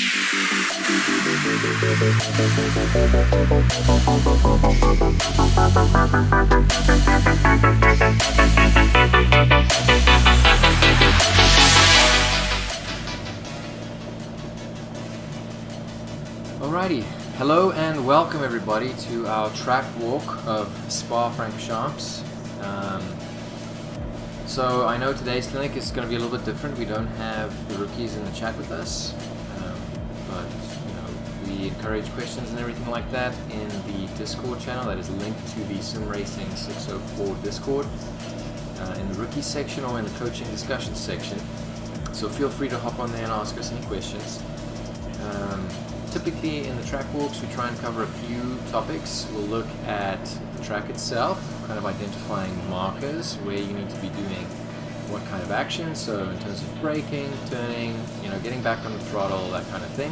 Alrighty, hello and welcome everybody to our track walk of Spa-Francorchamps. So I know today's clinic is going to be a little bit different. We don't have the rookies in the chat with us, but you know, we encourage questions and everything like that in the Discord channel that is linked to the SimRacing604 Discord in the rookie section or in the coaching discussion section. So feel free to hop on there and ask us any questions. Typically in the track walks we try and cover a few topics. We'll look at the track itself, kind of identifying markers where you need to be doing what kind of action, so in terms of braking, turning, you know, getting back on the throttle, that kind of thing.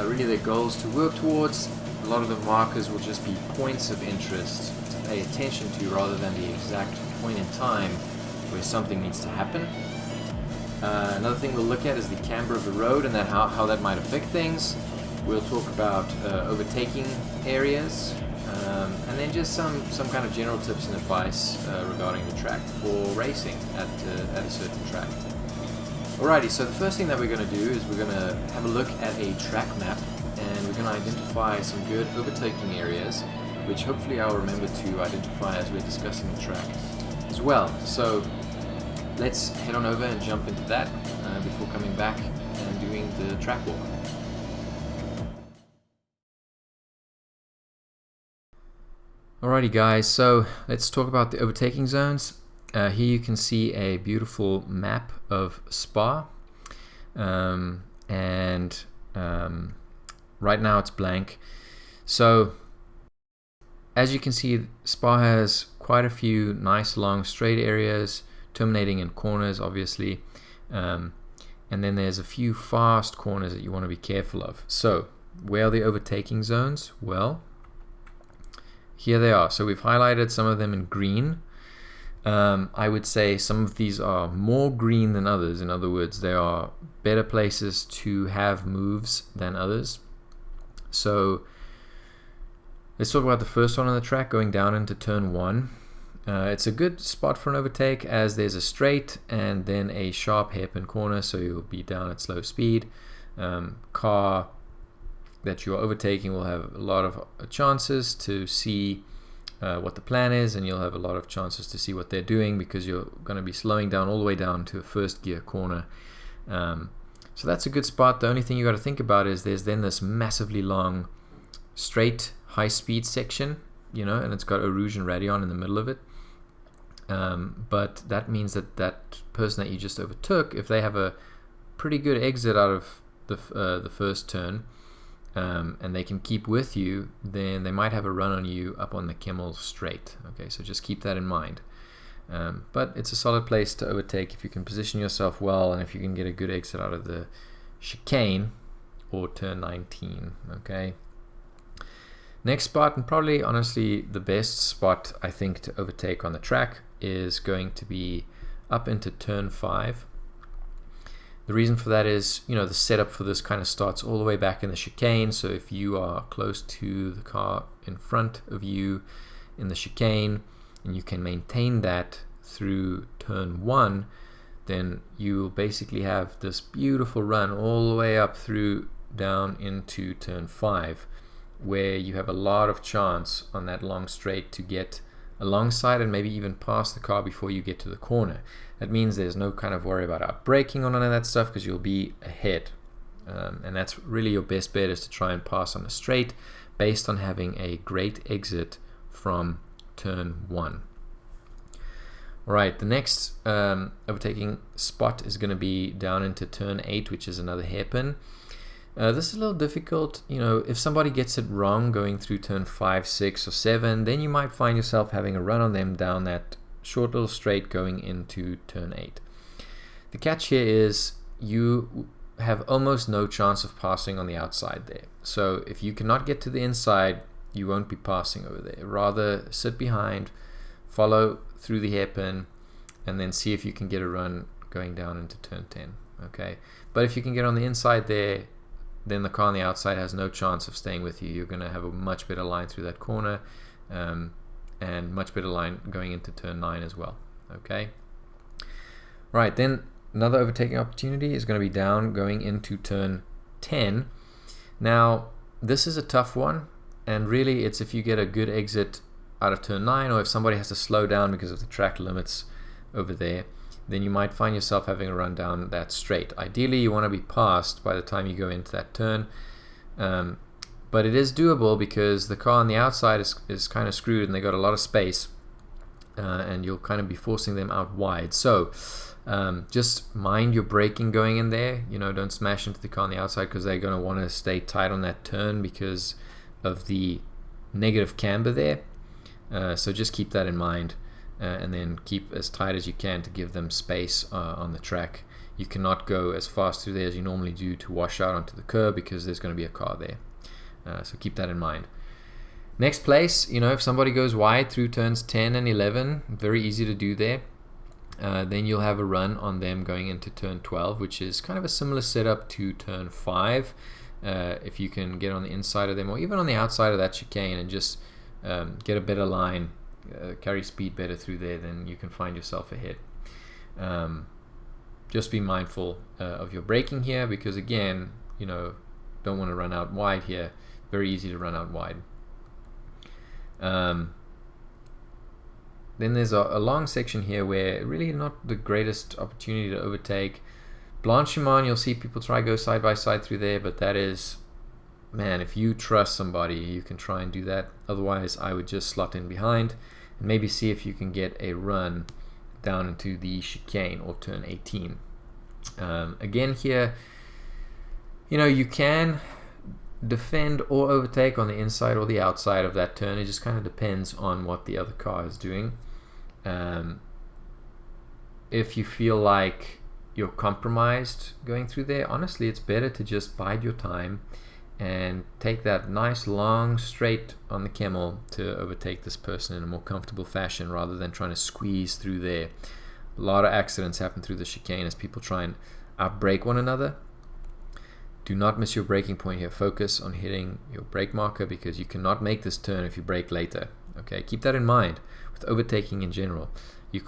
Really the goals to work towards. A lot of the markers will just be points of interest to pay attention to rather than the exact point in time where something needs to happen. Another thing we'll look at is the camber of the road and how that might affect things. We'll talk about overtaking areas, and then just some kind of general tips and advice regarding the track for racing at a certain track. Alrighty, so the first thing that we're going to do is we're going to have a look at a track map, and we're going to identify some good overtaking areas, which hopefully I'll remember to identify as we're discussing the track as well. So let's head on over and jump into that before coming back and doing the track walk. Alrighty guys, so let's talk about the overtaking zones. Here you can see a beautiful map of Spa, and right now it's blank. So as you can see, Spa has quite a few nice long straight areas terminating in corners, obviously, and then there's a few fast corners that you want to be careful of. So where are the overtaking zones? Well, here they are. So we've highlighted some of them in green. I would say some of these are more green than others. In other words, there are better places to have moves than others. So let's talk about the first one on the track, going down into turn 1. It's a good spot for an overtake as there's a straight and then a sharp hairpin corner, so you'll be down at slow speed. Car that you're overtaking will have a lot of chances to see what the plan is, and you'll have a lot of chances to see what they're doing because you're going to be slowing down all the way down to a first gear corner. So that's a good spot. The only thing you got to think about is there's then this massively long straight high speed section, you know, and it's got Rouge and Radeon in the middle of it. But that means that that person that you just overtook, if they have a pretty good exit out of the first turn, and they can keep with you, then they might have a run on you up on the Kimmel straight. Okay, so just keep that in mind. But it's a solid place to overtake if you can position yourself well and if you can get a good exit out of the chicane or turn 19. Okay. Next spot, and probably honestly the best spot I think to overtake on the track, is going to be up into turn 5. The reason for that is, you know, the setup for this kind of starts all the way back in the chicane. So if you are close to the car in front of you in the chicane and you can maintain that through turn 1, then you will basically have this beautiful run all the way up through down into turn 5, where you have a lot of chance on that long straight to get alongside and maybe even past the car before you get to the corner. That means there's no kind of worry about out braking or none of that stuff because you'll be ahead. And that's really your best bet, is to try and pass on a straight based on having a great exit from turn 1. Alright, the next overtaking spot is going to be down into turn 8, which is another hairpin. This is a little difficult, you know, if somebody gets it wrong going through turn 5, 6 or 7, then you might find yourself having a run on them down that short little straight going into turn 8. The catch here is you have almost no chance of passing on the outside there. So if you cannot get to the inside, you won't be passing over there. Rather sit behind, follow through the hairpin, and then see if you can get a run going down into turn 10. Okay, but if you can get on the inside there, then the car on the outside has no chance of staying with you. You're going to have a much better line through that corner, and much better line going into turn 9 as well. Okay, right, then another overtaking opportunity is going to be down going into turn 10. Now this is a tough one, and really it's if you get a good exit out of turn 9, or if somebody has to slow down because of the track limits over there, then you might find yourself having a run down that straight. Ideally you want to be passed by the time you go into that turn, but it is doable because the car on the outside is kind of screwed and they got a lot of space, and you'll kind of be forcing them out wide. So just mind your braking going in there. Don't smash into the car on the outside, because they're going to want to stay tight on that turn because of the negative camber there. So just keep that in mind, and then keep as tight as you can to give them space on the track. You cannot go as fast through there as you normally do to wash out onto the curb, because there's going to be a car there. So keep that in mind. Next place, if somebody goes wide through turns 10 and 11, very easy to do there. Then you'll have a run on them going into turn 12, which is kind of a similar setup to turn 5. If you can get on the inside of them, or even on the outside of that chicane, and just get a better line, carry speed better through there, then you can find yourself ahead. Just be mindful of your braking here, because again, don't want to run out wide here. Very easy to run out wide. Then there's a long section here where really not the greatest opportunity to overtake. Blanchimont, you'll see people try go side by side through there, but that is, man, if you trust somebody, you can try and do that. Otherwise, I would just slot in behind and maybe see if you can get a run down into the chicane or turn 18. Again here, you can defend or overtake on the inside or the outside of that turn. It just kind of depends on what the other car is doing. If you feel like you're compromised going through there, honestly it's better to just bide your time and take that nice long straight on the camel to overtake this person in a more comfortable fashion, rather than trying to squeeze through there. A lot of accidents happen through the chicane as people try and outbrake one another. Do not miss your braking point here. Focus on hitting your brake marker, because you cannot make this turn if you brake later. Okay, keep that in mind with overtaking in general. You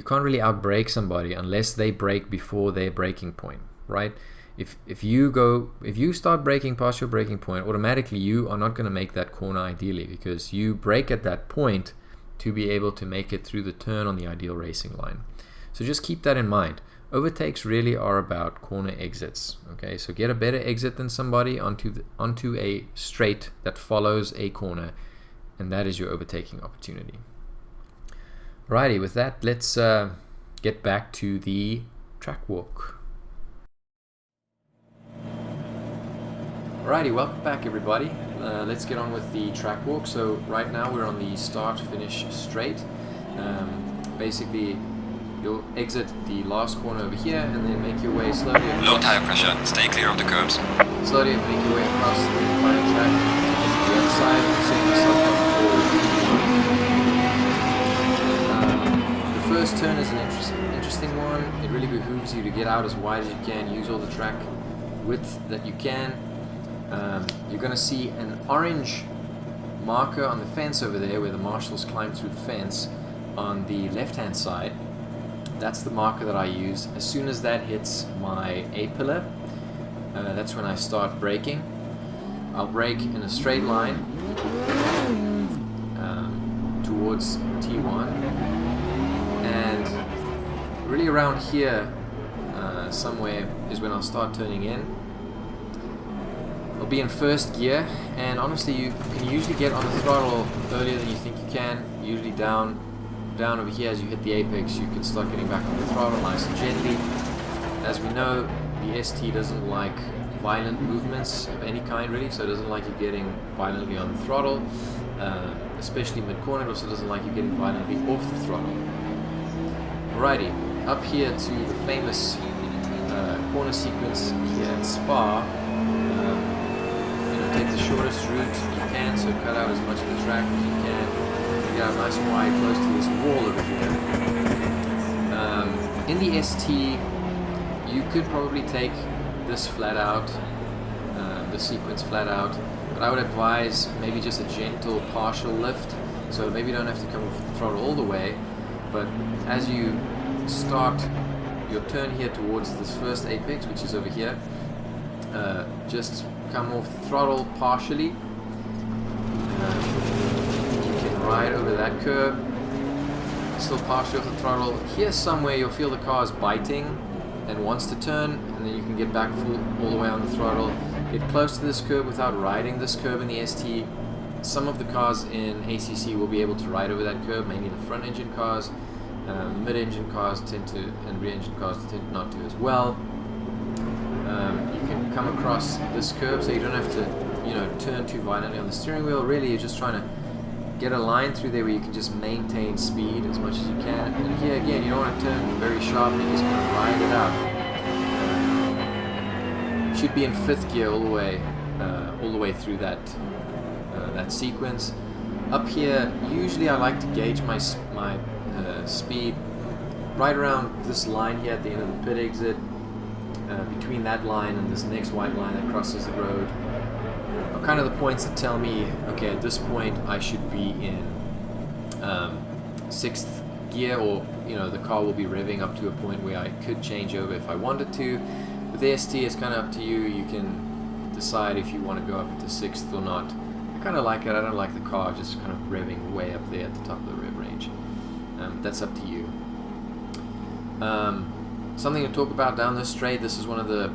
can't really outbrake somebody unless they brake before their braking point, right? If you start braking past your braking point, automatically you are not going to make that corner ideally, because you brake at that point to be able to make it through the turn on the ideal racing line. So just keep that in mind. Overtakes really are about corner exits. Okay, so get a better exit than somebody onto a straight that follows a corner, and that is your overtaking opportunity. Alrighty, with that, let's get back to the track walk. Alrighty, welcome back everybody. Let's get on with the track walk. So right now we're on the start-finish straight. Basically, you'll exit the last corner over here and then make your way slowly across. Low tire pressure, stay clear of the curbs. Slowly make your way across the entire track to the other side, setting yourself up for the first turn is an interesting one. It really behooves you to get out as wide as you can, use all the track width that you can. You're going to see an orange marker on the fence over there where the marshals climb through the fence on the left hand side. That's the marker that I use. As soon as that hits my A-pillar, that's when I start braking. I'll brake in a straight line towards T1, and really around here somewhere is when I'll start turning in. I'll be in first gear, and honestly you can usually get on the throttle earlier than you think you can. Usually down over here as you hit the apex, you can start getting back on the throttle nice and gently. As we know, the ST doesn't like violent movements of any kind really, so it doesn't like you getting violently on the throttle, especially mid-corner. It also doesn't like you getting violently off the throttle. Alrighty, up here to the famous corner sequence here at Spa. Take the shortest route you can, so cut out as much of the track as you can. Get out nice and wide, close to this wall over here. In the ST, you could probably take this flat out, the sequence flat out, but I would advise maybe just a gentle partial lift, so maybe you don't have to come off the throttle all the way, but as you start your turn here towards this first apex, which is over here, just come off the throttle partially. You can ride over that curb, still partially off the throttle. Here somewhere you'll feel the car is biting and wants to turn, and then you can get back all the way on the throttle. Get close to this curb without riding this curb in the ST. Some of the cars in ACC will be able to ride over that curb, mainly the front engine cars. Mid-engine cars tend to, and rear-engine cars tend not to as well. You can come across this curb, so you don't have to, turn too violently on the steering wheel. Really, you're just trying to get a line through there where you can just maintain speed as much as you can. And here again, you don't want to turn very sharply, you're just going to ride it out. Should be in 5th gear all the way through that sequence. Up here, usually I like to gauge my speed right around this line here at the end of the pit exit, between that line and this next white line that crosses the road, are kind of the points that tell me, okay, at this point I should be in 6th gear, or the car will be revving up to a point where I could change over if I wanted to. With the ST, it's kind of up to you. You can decide if you want to go up into 6th or not. I kind of like it. I don't like the car just kind of revving way up there at the top of the rev range. That's up to you. Something to talk about down this straight. This is one of the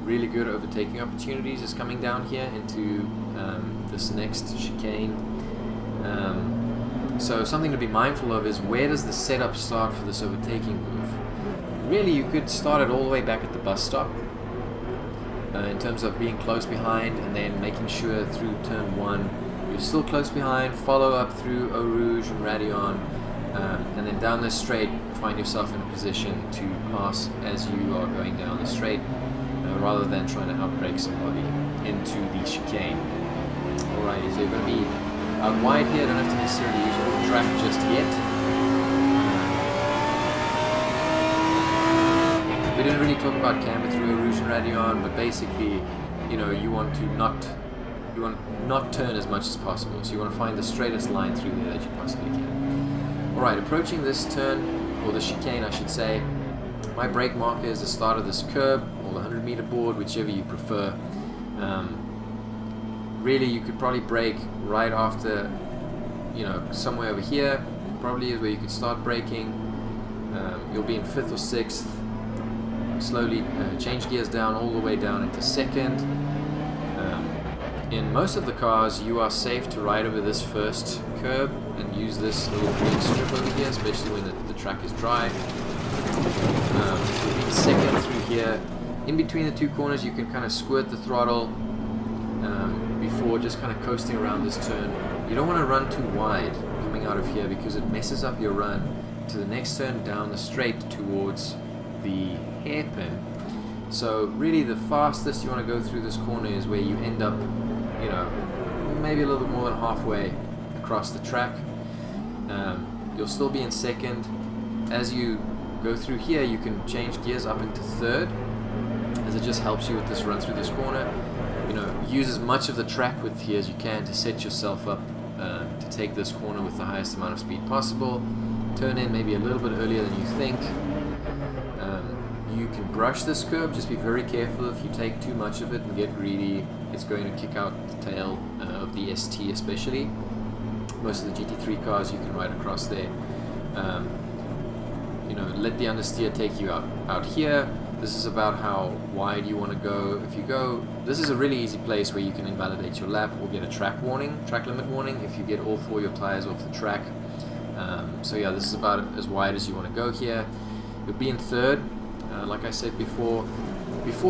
really good overtaking opportunities, is coming down here into this next chicane. So something to be mindful of is, where does the setup start for this overtaking move? Really, you could start it all the way back at the bus stop, in terms of being close behind, and then making sure through turn 1 you're still close behind, follow up through Eau Rouge and Raidillon, and then down this straight find yourself in a position to pass as you are going down the straight, rather than trying to outbrake somebody into the chicane. Alrighty, so you're going to be out wide here, don't have to necessarily use all the track just yet. We didn't really talk about camber through Eau Rouge and Raidillon, but basically, you want to not turn as much as possible, so you want to find the straightest line through there that you possibly can. Alright, approaching this turn, or the chicane I should say, my brake marker is the start of this curb, or the 100 meter board, whichever you prefer. Really, you could probably brake right after, somewhere over here, probably is where you could start braking. You'll be in 5th or 6th, slowly change gears down all the way down into 2nd. In most of the cars, you are safe to ride over this first curb and use this little green strip over here, especially when the track is dry. You'll be in 2nd through here. In between the 2 corners, you can kind of squirt the throttle before just kind of coasting around this turn. You don't want to run too wide coming out of here, because it messes up your run to the next turn down the straight towards the hairpin. So really, the fastest you want to go through this corner is where you end up, maybe a little bit more than halfway across the track. You'll still be in 2nd. As you go through here, you can change gears up into 3rd, as it just helps you with this run through this corner. Use as much of the track width here as you can to set yourself up to take this corner with the highest amount of speed possible. Turn in maybe a little bit earlier than you think. You can brush this curb, just be very careful. If you take too much of it and get greedy, it's going to kick out the tail of the ST especially. Most of the GT3 cars you can ride across there. Let the understeer take you out here. This is about how wide you want to go. If you go, this is a really easy place where you can invalidate your lap or get a track limit warning, if you get all 4 of your tires off the track. So yeah, this is about as wide as you want to go here. You'll be in 3rd. Like I said before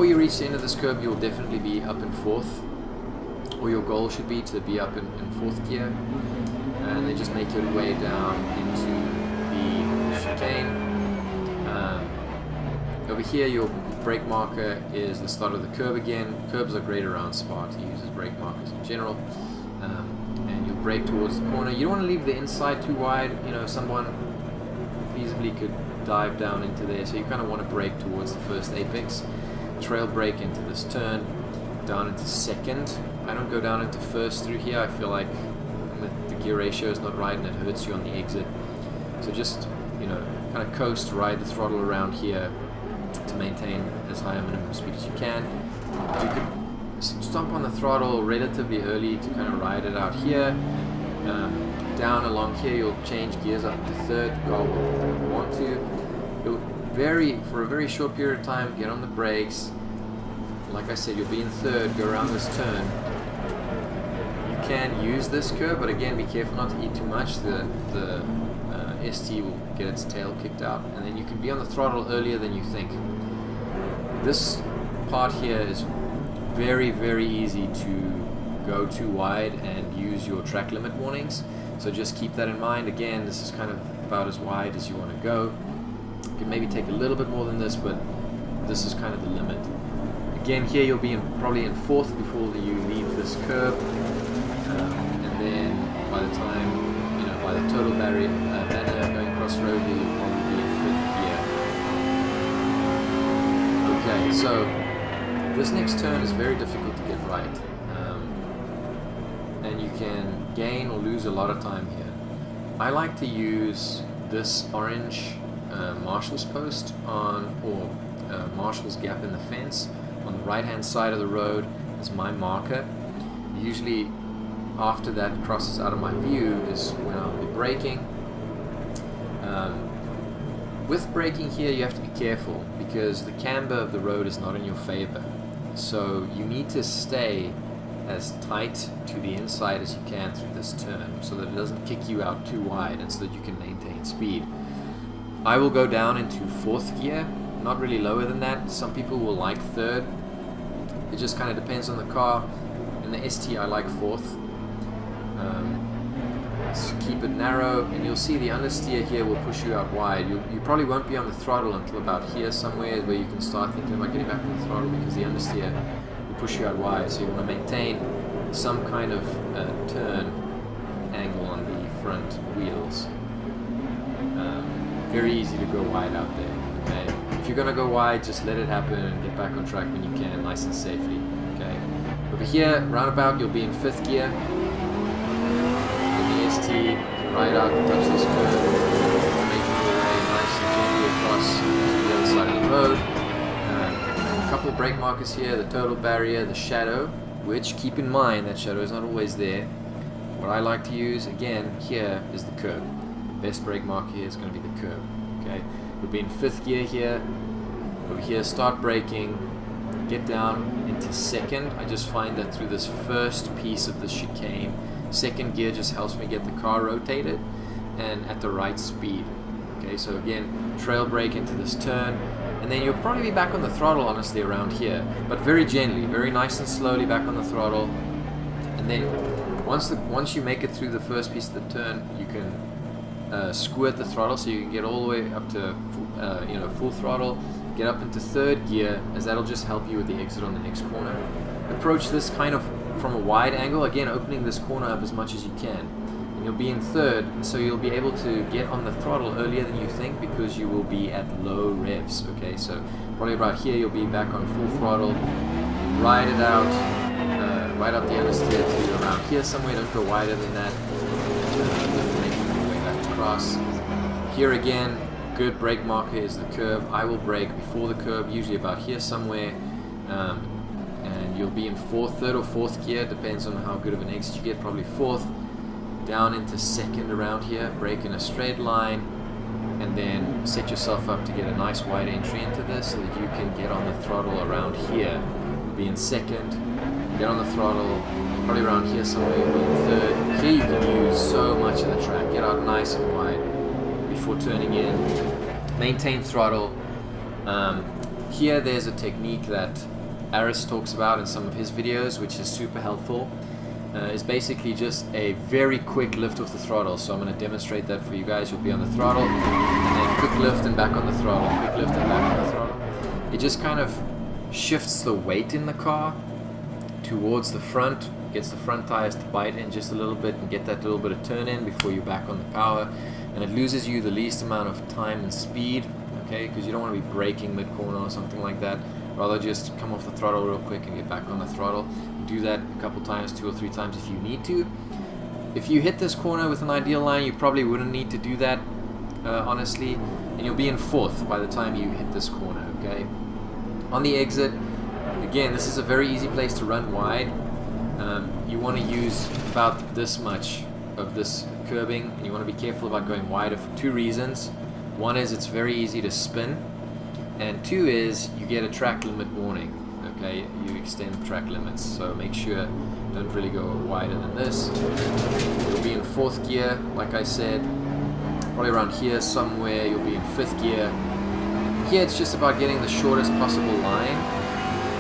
you reach the end of this curb, you'll definitely be up in 4th, or your goal should be to be up in 4th gear, and then just make your way down into the chicane. Over here, your brake marker is the start of the curb again. Curbs are great around Spa to use as brake markers in general. And brake towards the corner. You don't want to leave the inside too wide. Someone feasibly could dive down into there. So you kind of want to brake towards the first apex, trail brake into this turn, down into second. I don't go down into first through here. I feel like the gear ratio is not right and it hurts you on the exit. So just, you know, kind of coast, ride the throttle around here to maintain as high a minimum speed as you can. You could stomp on the throttle relatively early to kind of ride it out here. Down along here, you'll change gears up to third, go where you want to. You'll for a very short period of time, get on the brakes. Like I said, you'll be in third, go around this turn. You can use this curve, but again, be careful not to eat too much. The ST will get its tail kicked out, and then you can be on the throttle earlier than you think. This part here is very, very easy to go too wide and use your track limit warnings, so just keep that in mind. Again, this is kind of about as wide as you want to go. You can maybe take a little bit more than this, but this is kind of the limit. Again, here you'll be probably in fourth before you leave this curve, and then by the time, by the total barrier banner going across the road, you'll probably be in fifth gear. Okay, so this next turn is very difficult to get right, and you can gain or lose a lot of time here. I like to use this orange marshal's post or marshal's gap in the fence on the right hand side of the road as my marker. Usually after that crosses out of my view is when I'll be braking. With braking here, you have to be careful because the camber of the road is not in your favor. So you need to stay as tight to the inside as you can through this turn so that it doesn't kick you out too wide and so that you can maintain speed. I will go down into fourth gear, not really lower than that. Some people will like third. It just kind of depends on the car. In the ST, I like fourth. So keep it narrow, and you'll see the understeer here will push you out wide. You probably won't be on the throttle until about here somewhere, where you can start thinking about getting back on the throttle, because the understeer will push you out wide. So you want to maintain some kind of turn angle on the front wheels. Very easy to go wide out there. Okay, if you're gonna go wide, just let it happen and get back on track when you can, nice and safely. Okay, over here, roundabout, you'll be in fifth gear. Right out, touch this curve, making your way nice and gently across to the other side of the road. A couple brake markers here, the total barrier, the shadow, which keep in mind that shadow is not always there. What I like to use, again, here is the curb. The best brake marker here is going to be the curb. Okay, we'll be in fifth gear here. Over here, start braking, get down into second. I just find that through this first piece of the chicane, second gear just helps me get the car rotated and at the right speed. Okay, so again, trail brake into this turn, and then you'll probably be back on the throttle, honestly, around here, but very gently, very nice and slowly back on the throttle. And then once you make it through the first piece of the turn, you can squirt the throttle, so you can get all the way up to full throttle, get up into third gear, as that'll just help you with the exit on the next corner. Approach this kind of from a wide angle, again opening this corner up as much as you can, and you'll be in third, so you'll be able to get on the throttle earlier than you think because you will be at low revs. Okay, so probably about here you'll be back on full throttle, ride it out, right up the understeer to around here somewhere, don't go wider than that, making your way back across. Here again, good brake marker is the curb. I will brake before the curb, usually about here somewhere, and you'll be in third or fourth gear, depends on how good of an exit you get, probably fourth, down into second around here, brake in a straight line, and then set yourself up to get a nice wide entry into this so that you can get on the throttle around here. You'll be in second, get on the throttle, probably around here somewhere, you'll be in third. Here you can use so much of the track, get out nice and wide before turning in, maintain throttle. Here there's a technique that Aris talks about in some of his videos, which is super helpful. Is basically just a very quick lift of the throttle. So I'm going to demonstrate that for you guys. You'll be on the throttle, and then quick lift and back on the throttle, quick lift and back on the throttle. It just kind of shifts the weight in the car towards the front, gets the front tires to bite in just a little bit and get that little bit of turn in before you're back on the power. and it loses you the least amount of time and speed, okay, because you don't want to be braking mid-corner or something like that. Rather just come off the throttle real quick and get back on the throttle. Do that a couple times, 2 or 3 times if you need to. If you hit this corner with an ideal line, you probably wouldn't need to do that, honestly, and you'll be in 4th by the time you hit this corner, okay? On the exit, again, this is a very easy place to run wide. You want to use about this much of this curbing, and you want to be careful about going wider for 2 reasons. One is it's very easy to spin, and 2 is you get a track limit warning, okay? You extend track limits, so make sure don't really go wider than this. You'll be in 4th gear, like I said, probably around here somewhere. You'll be in 5th gear. Here it's just about getting the shortest possible line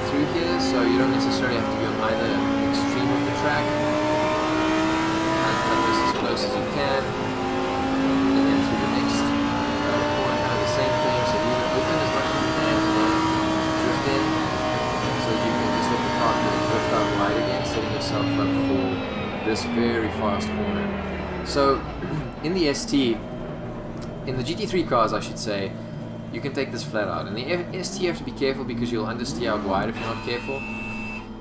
through here, so you don't necessarily have to be on either extreme of the track. And cut this as close as you can, and then through the next corner, kind of the same thing. So leave it open as much as you can, and then drift in, so you can just let the car drift out wide again, setting yourself up for this very fast corner. So in the ST, in the GT3 cars, I should say, you can take this flat out. In the ST, you have to be careful because you'll understeer out wide if you're not careful.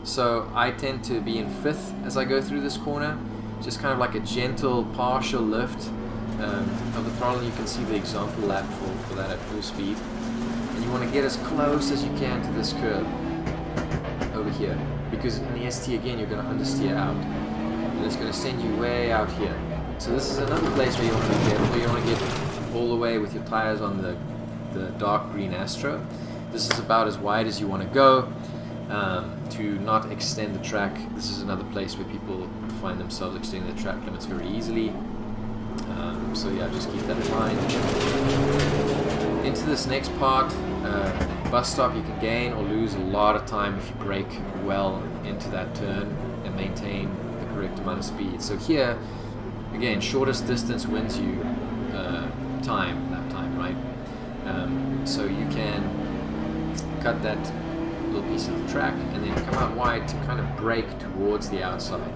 So I tend to be in 5th as I go through this corner, just kind of like a gentle partial lift of the throttle. You can see the example lap for that at full speed. And you want to get as close as you can to this curb over here, because in the ST again you're going to understeer out, and it's going to send you way out here. So this is another place where you want to be careful. You don't want to get all the way with your tires on the dark green Astro. This is about as wide as you want to go to not extend the track. This is another place where people find themselves extending their track limits very easily. So yeah, just keep that in mind. Into this next part, bus stop, you can gain or lose a lot of time if you brake well into that turn and maintain the correct amount of speed. So here, again, shortest distance wins you lap time, right? So you can cut that little piece of the track and then come out wide to kind of brake towards the outside.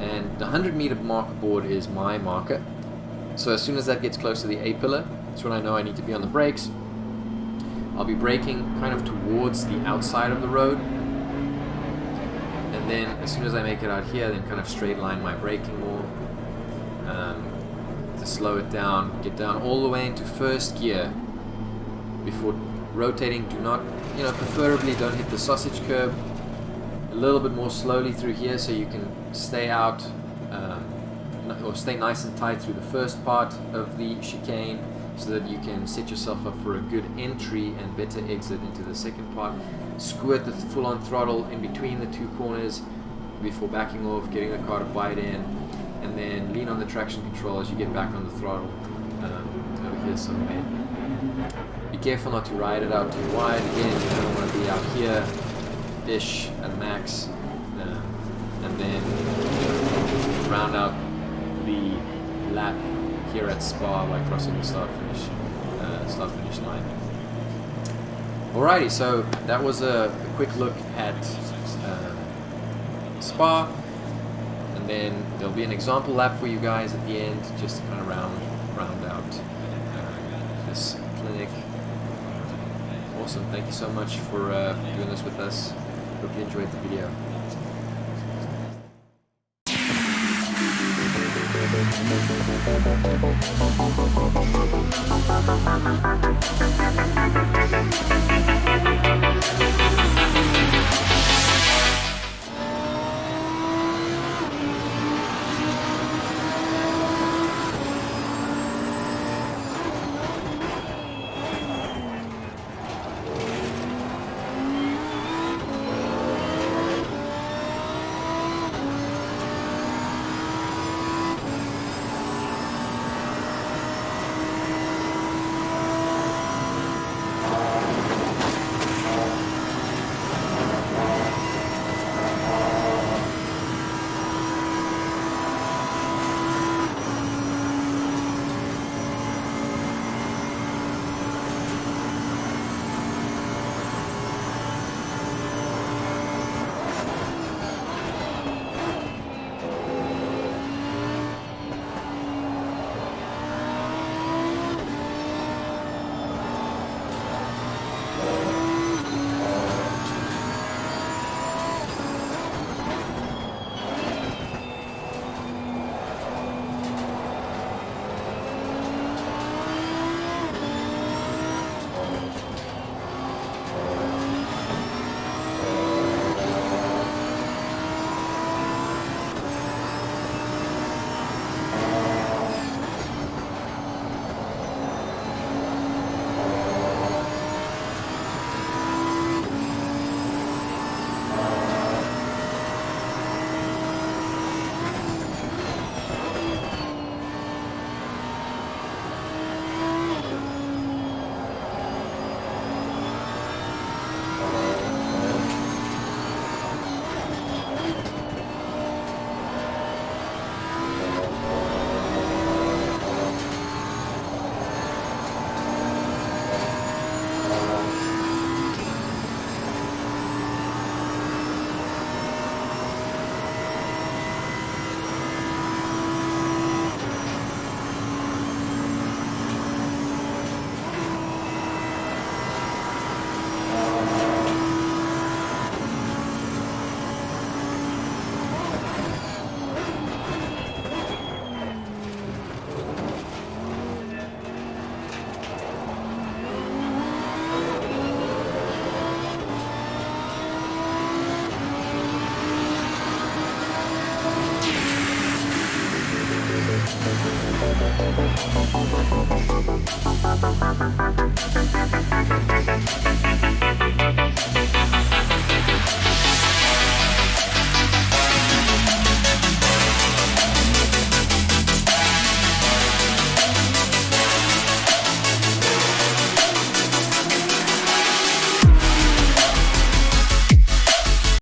And the 100-meter marker board is my marker. So as soon as that gets close to the A-pillar, that's when I know I need to be on the brakes. I'll be braking kind of towards the outside of the road. And then as soon as I make it out here, then kind of straight line my braking more. To slow it down, get down all the way into 1st gear before rotating. Do not, preferably don't hit the sausage curb. A little bit more slowly through here so you can stay out or stay nice and tight through the first part of the chicane, so that you can set yourself up for a good entry and better exit into the second part. Squirt the full-on throttle in between the 2 corners before backing off, getting the car to bite in, and then lean on the traction control as you get back on the throttle over here somewhere. Be careful not to ride it out too wide. Again, you don't want to be out here-ish at max, and then round out the lap here at Spa by crossing the start-finish line. Alrighty, so that was a quick look at Spa, and then there'll be an example lap for you guys at the end, just to kind of round out this clinic. Awesome, thank you so much for doing this with us. Hope you enjoyed the video.